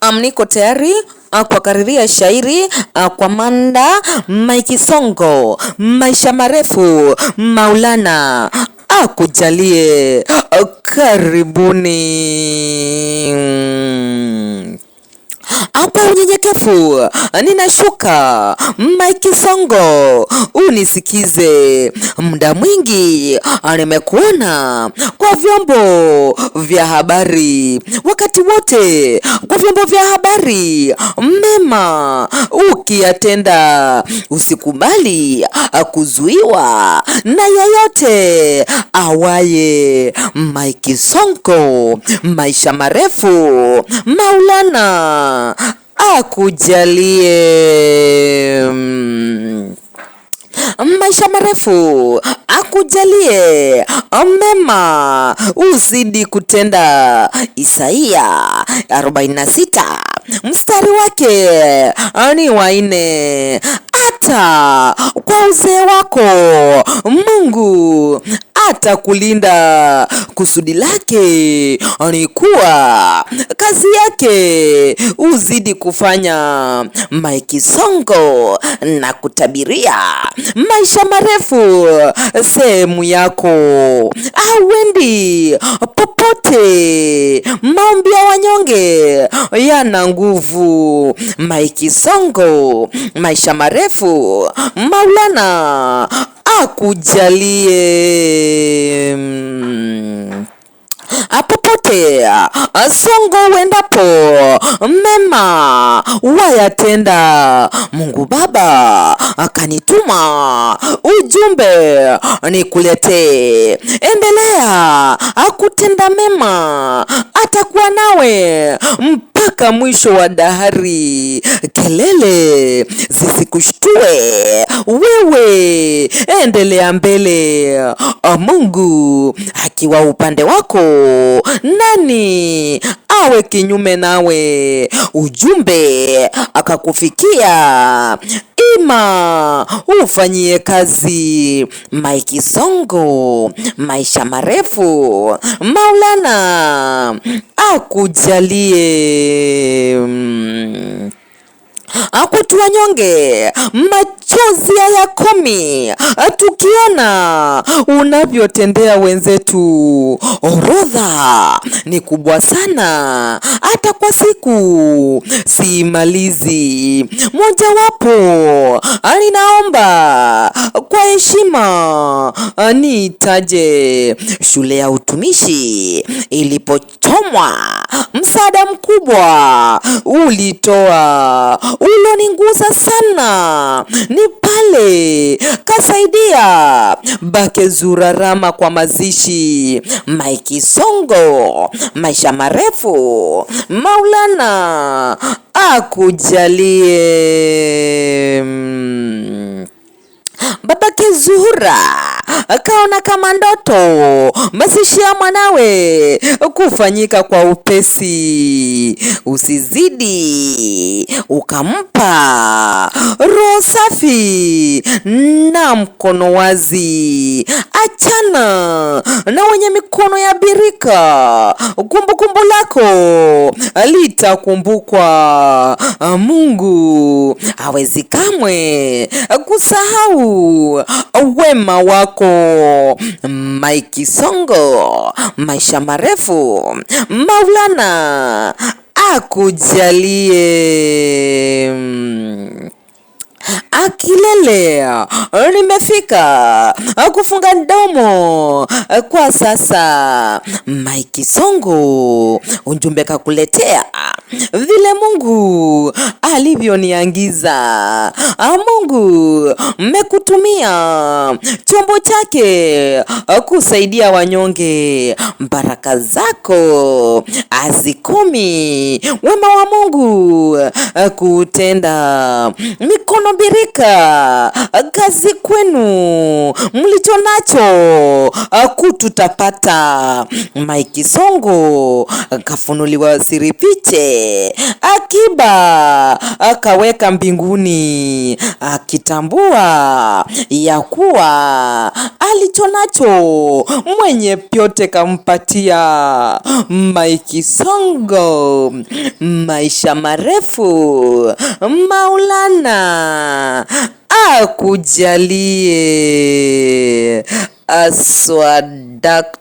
Niko tayari kwa shairi kwa manda Mike Sonko, maisha marefu Maulana akujalie. Karibuni. Kwa unyenyekevu ninashuka, Mike Sonko unisikize. Muda mwingi nimekuona kwa vyombo vya habari, wakati wote kwa vyombo vya habari mema ukiyatenda. Usikubali kuzuiwa na yeyote awaye. Mike Sonko, maisha marefu Maulana akujalie. Maisha marefu akujalie, mema uzidi kutenda. Isaia 46 mstari wake ni 4. Hata kwa uzee wako Mungu atakulinda. Kusudi lake ni kuwa kazi yake uzidi kufanya. Mike Sonko na kutabiria maisha marefu sehemu yako. Hauendi popote, maombi ya wanyonge yana nguvu. Mike Sonko, maisha marefu Maulana akujalie. Popote Sonko uendapo, mema wayatenda. Mungu Baba akanituma ujumbe nikuletee. Endelea kutenda mema, atakuwa nawe mpaka mwisho wa dahari. Kelele zisikushtue wewe, endelea mbele. Mungu akiwa upande wako, nani awe kinyume nawe? Ujumbe akakufikia, ima ufanyie kazi. Mike Sonko, maisha marefu Maulana akujalie. Kwetu wanyonge machozi hayakomi, tukiona unavyotendea wenzetu. Orodha ni kubwa sana, hata kwa siku simalizi. Mojawapo ninaomba kwa heshima nitaje shule ya utumishi ilipochomwa. Msaada mkubwa ulitoa, ulonigusa sana. Ni pale kasaidia Bakezurarama kwa mazishi. Mike Sonko, maisha marefu Maulana akujalie. Babake Zuhura akaona kama ndoto mazishi ya mwanawe kufanyika kwa upesi. Usizidi ukampa roho safi na mkono wazi. Achana na wenye mikono ya birika. Kumbukumbu lako litakumbukwa. Mungu hawezi kamwe kusahau wema wako. Mike Sonko, maisha marefu Maulana akujalie. Kilele nimefika kufunga domo kwa sasa. Mike Sonko, ujumbe kakuletea vile Mungu alivyoniangiza. Mungu mmekutumia chombo chake kusaidia wanyonge. Baraka zako azikomi, wema wa Mungu kutenda. Mikono birika, kazi kwenu, mlicho nacho kututapata. Mike Sonko kafunuliwa siri fiche, akiba akaweka mbinguni, akitambua ya kuwa alichonacho mwenye pyote kampatia. Mike Sonko, maisha marefu Maulana akujalie. Aswadakta.